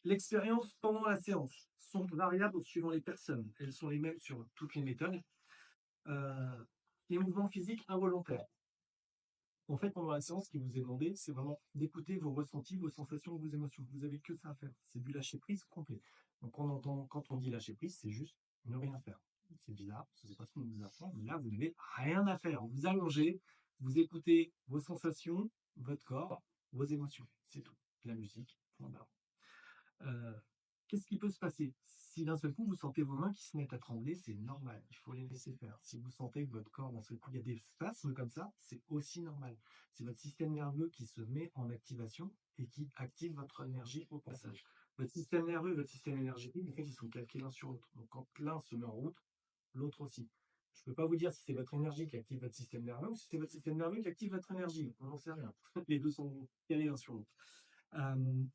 L'expérience pendant la séance sont variables suivant les personnes. Elles sont les mêmes sur toutes les méthodes. Les mouvements physiques involontaires. En fait, pendant la séance, ce qui vous est demandé, c'est vraiment d'écouter vos ressentis, vos sensations, vos émotions. Vous avez que ça à faire. C'est du lâcher prise complet. Donc, quand on dit lâcher prise, c'est juste ne rien faire. C'est bizarre, je ne sais pas ce qu'on vous apprend, mais là, vous n'avez rien à faire. Vous allongez, vous écoutez vos sensations, votre corps, vos émotions. C'est tout. La musique, point barre. Euh, Qu'est-ce qui peut se passer? Si d'un seul coup vous sentez vos mains qui se mettent à trembler, c'est normal, il faut les laisser faire. Si vous sentez que votre corps d'un seul coup, il y a des spasmes comme ça, c'est aussi normal. C'est votre système nerveux qui se met en activation et qui active votre énergie au passage. Votre système nerveux et votre système énergétique, en fait, ils sont calqués l'un sur l'autre. Donc quand l'un se met en route, l'autre aussi. Je ne peux pas vous dire si c'est votre énergie qui active votre système nerveux ou si c'est votre système nerveux qui active votre énergie. On n'en sait rien. Les deux sont calés l'un sur l'autre.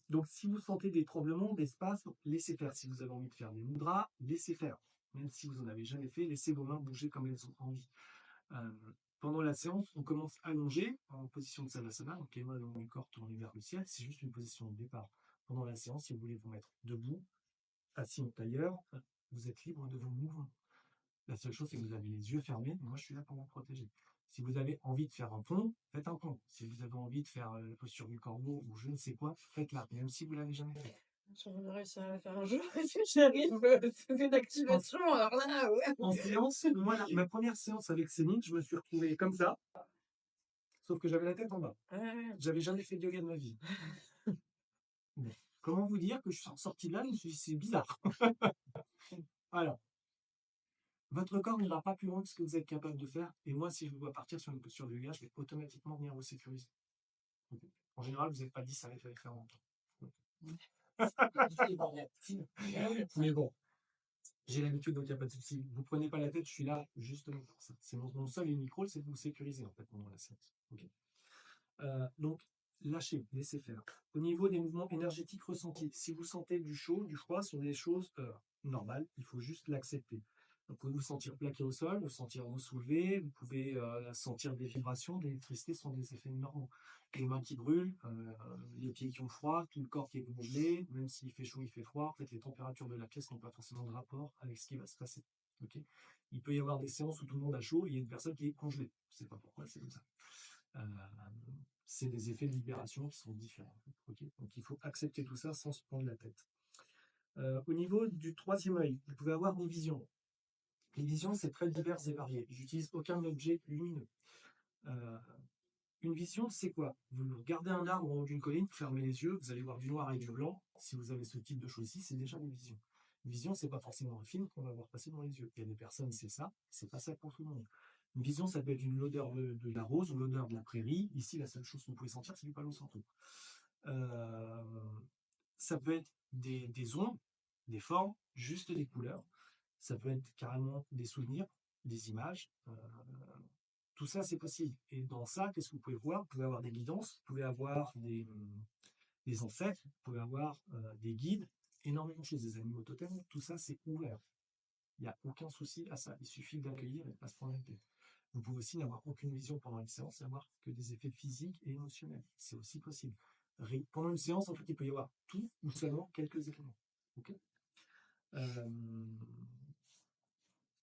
Donc, si vous sentez des tremblements, des spasmes, laissez faire. Si vous avez envie de faire des mudras, laissez faire. Même si vous n'en avez jamais fait, laissez vos mains bouger comme elles ont envie. Euh, Pendant la séance, on commence allongé en position de Savasana, donc les mains dans le corps tournées vers le ciel. C'est juste une position de départ. Pendant la séance, si vous voulez vous mettre debout, assis en tailleur, vous êtes libre de vos mouvements. La seule chose, c'est que vous avez les yeux fermés. Moi, je suis là pour vous protéger. Si vous avez envie de faire un pont, faites un pont. Si vous avez envie de faire la posture du corbeau ou je ne sais quoi, faites-la, même si vous ne l'avez jamais fait. J'aimerais réussir à le faire un jour si j'arrive, c'est une activation, alors là, ouais. En séance, moi, ma première séance avec Céline, je me suis retrouvé comme ça, sauf que j'avais la tête en bas. Ouais. J'avais jamais fait de yoga de ma vie. Bon. Comment vous dire que je suis sorti de là, je me suis dit, c'est bizarre. Alors, votre corps n'ira pas plus loin que ce que vous êtes capable de faire. Et moi, si je vous vois partir sur une posture de yoga, je vais automatiquement venir vous sécuriser. En général, vous n'êtes pas 10 à les faire en même temps. Mais bon, j'ai l'habitude, donc il n'y a pas de souci. Vous prenez pas la tête, je suis là justement pour ça. C'est mon seul et unique rôle, c'est de vous sécuriser en fait pendant la séance. Okay. Donc, lâchez, laissez faire. Au niveau des mouvements énergétiques ressentis, si vous sentez du chaud, du froid, ce sont des choses normales, il faut juste l'accepter. Donc, vous pouvez vous sentir plaqué au sol, vous sentir vous soulever, vous pouvez sentir des vibrations, de l'électricité sont des effets normaux. Les mains qui brûlent, les pieds qui ont froid, tout le corps qui est congelé, même s'il fait chaud, il fait froid. En fait, les températures de la pièce n'ont pas forcément de rapport avec ce qui va se passer. Okay, il peut y avoir des séances où tout le monde a chaud et il y a une personne qui est congelée. Je ne sais pas pourquoi, c'est comme ça. Euh, c'est des effets de libération qui sont différents. Okay, donc il faut accepter tout ça sans se prendre la tête. Au niveau du troisième œil, vous pouvez avoir des visions. Les visions, c'est très divers et varié. J'utilise aucun objet lumineux. Euh, une vision, c'est quoi? Vous regardez un arbre en haut d'une colline, vous fermez les yeux, vous allez voir du noir et du blanc. Si vous avez ce type de choses ici, c'est déjà une vision. Une vision, c'est pas forcément un film qu'on va voir passer dans les yeux. Il y a des personnes, c'est pas ça pour tout le monde. Une vision, ça peut être une odeur de la rose ou l'odeur de la prairie. Ici, la seule chose que vous pouvez sentir, c'est du palo santo. Euh, Ça peut être des ondes, des formes, juste des couleurs. Ça peut être carrément des souvenirs, des images. Tout ça, c'est possible. Et dans ça, qu'est-ce que vous pouvez voir? Vous pouvez avoir des guidances, vous pouvez avoir des ancêtres, vous pouvez avoir des guides, énormément de choses, des animaux totems. Tout ça, c'est ouvert. Il n'y a aucun souci à ça. Il suffit d'accueillir et de ne pas se prendre la tête. Vous pouvez aussi n'avoir aucune vision pendant une séance et avoir que des effets physiques et émotionnels. C'est aussi possible. Pendant une séance, en fait, il peut y avoir tout ou seulement quelques éléments. Okay,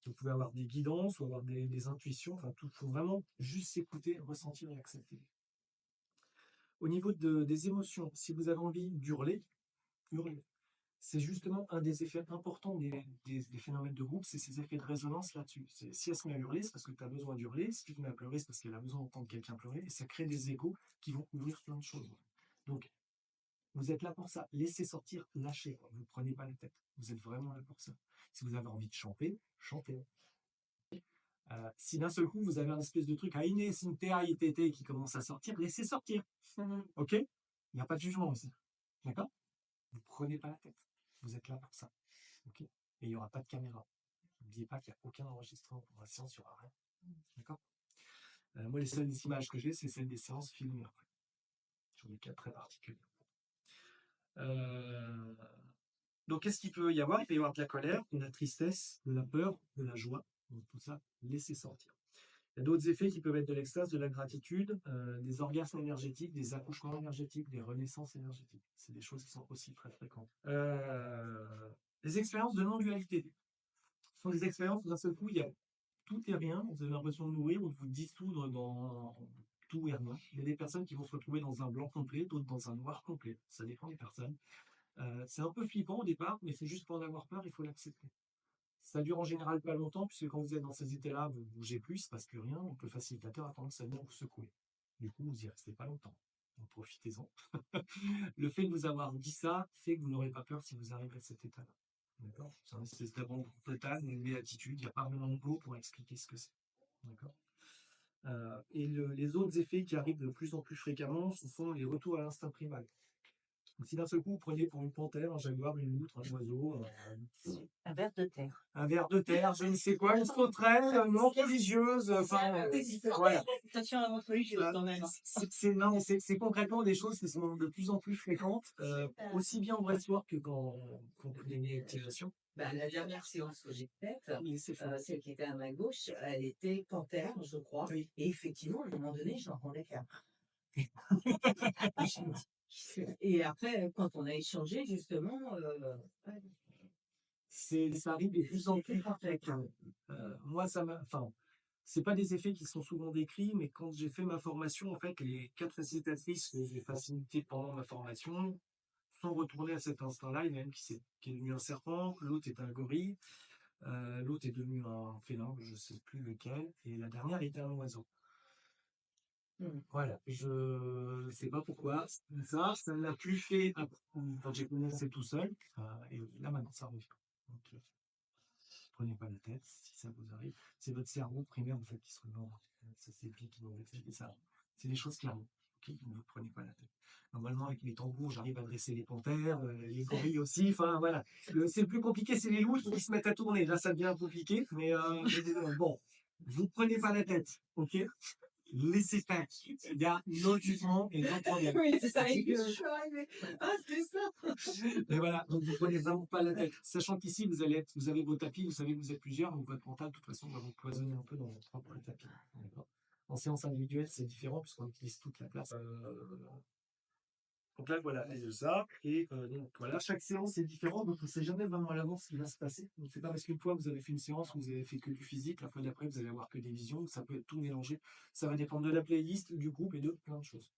vous pouvez avoir des guidances ou avoir des intuitions. Enfin, tout, il faut vraiment juste s'écouter, ressentir et accepter. Au niveau des émotions, si vous avez envie d'hurler, hurlez. C'est justement un des effets importants des phénomènes de groupe, c'est ces effets de résonance là-dessus. Si elle se met à hurler, c'est parce que tu as besoin d'hurler. Si tu te mets à pleurer, c'est parce qu'elle a besoin d'entendre quelqu'un pleurer. Et ça crée des échos qui vont ouvrir plein de choses. Donc, vous êtes là pour ça. Laissez sortir, lâchez. Vous ne prenez pas la tête. Vous êtes vraiment là pour ça. Si vous avez envie de chanter, chantez. Si d'un seul coup, vous avez un espèce de truc à Ine, Sintea, ITT qui commence à sortir, laissez sortir. OK? Il n'y a pas de jugement aussi. D'accord? Vous ne prenez pas la tête. Vous êtes là pour ça. OK? Et il n'y aura pas de caméra. N'oubliez pas qu'il n'y a aucun enregistrement pour la séance, il n'y aura rien. D'accord? Moi, les seules images que j'ai, c'est celles des séances filmées après, sur des cas très particuliers. Donc, qu'est-ce qu'il peut y avoir? Il peut y avoir de la colère, de la tristesse, de la peur, de la joie. Donc, tout ça, laissez sortir. Il y a d'autres effets qui peuvent être de l'extase, de la gratitude, des orgasmes énergétiques, des accouchements énergétiques, des renaissances énergétiques. C'est des choses qui sont aussi très fréquentes. Les expériences de non-dualité. Ce sont des expériences où d'un seul coup, il y a tout et rien. Vous avez l'impression de mourir ou de vous dissoudre dans tout et rien. Il y a des personnes qui vont se retrouver dans un blanc complet, d'autres dans un noir complet. Ça dépend des personnes. C'est un peu flippant au départ, mais c'est juste pour en avoir peur, il faut l'accepter. Ça dure en général pas longtemps, puisque quand vous êtes dans ces états-là, vous ne bougez plus, il ne se passe plus rien, donc le facilitateur a tendance à venir vous secouer. Du coup, vous y restez pas longtemps. Donc profitez-en. Le fait de vous avoir dit ça fait que vous n'aurez pas peur si vous arrivez à cet état-là. D'accord? C'est un espèce d'abandon total, une béatitude, il n'y a pas vraiment de mots pour expliquer ce que c'est. D'accord? Les autres effets qui arrivent de plus en plus fréquemment, ce sont les retours à l'instinct primal. Donc, si d'un seul coup vous prenez pour une panthère, un jaguar, une loutre, un oiseau, Un ver de terre. un ver de terre, je ne sais quoi, une sauterelle, non religieuse, enfin, voilà. Attention à la religieuse quand même. Non, mais c'est concrètement des choses qui sont de plus en plus fréquentes, aussi bien en breathwork que qu'en activation. Bah, la dernière séance que j'ai faite, Oui, c'est faux. celle qui était à ma gauche, elle était panthère, je crois. Oui. Et effectivement, à un moment donné, je n'entendais qu'un. Et après, quand on a échangé, justement, Ça arrive de plus en c'était plus. parfait. Moi, enfin, c'est pas des effets qui sont souvent décrits, mais quand j'ai fait ma formation, en fait, les 4 facilitatrices que j'ai facilitées pendant ma formation sont retournées à cet instinct-là. Il y en a une qui est devenue un serpent, l'autre est un gorille, l'autre est devenu un félin, je sais plus lequel, et la dernière était un oiseau. Voilà, je sais pas pourquoi. Ça ne l'a plus fait quand j'ai commencé tout seul, et là maintenant ça revient. Donc, prenez pas la tête si ça vous arrive. C'est votre cerveau primaire en fait qui se remet. Ça c'est qui nous expliquer ça. C'est des choses qui arrivent. Ok, ne vous prenez pas la tête. Normalement avec les tambours, j'arrive à dresser les panthères, les gorilles aussi. Enfin voilà. C'est le plus compliqué, c'est les loups qui se mettent à tourner. Là, ça devient compliqué, mais bon, vous prenez pas la tête, ok? Laissez faire. Il y a no jugement et no problème. Oui, c'est ça. Je suis arrivée. Ah, c'est ça. Et voilà, donc vous prenez vraiment pas la tête. Sachant qu'ici, vous avez vos tapis, vous savez que vous êtes plusieurs, donc votre mental, de toute façon, va vous cloisonner un peu dans votre propre tapis. D'accord. En séance individuelle, c'est différent, puisqu'on utilise toute la place. Donc là, voilà, c'est ça. Et donc voilà, chaque séance est différente, donc on ne sait jamais vraiment à l'avance ce qui va se passer. Donc c'est pas parce qu'une fois vous avez fait une séance où vous avez fait que du physique, la fois d'après vous allez avoir que des visions, ça peut être tout mélangé. Ça va dépendre de la playlist, du groupe et de plein de choses.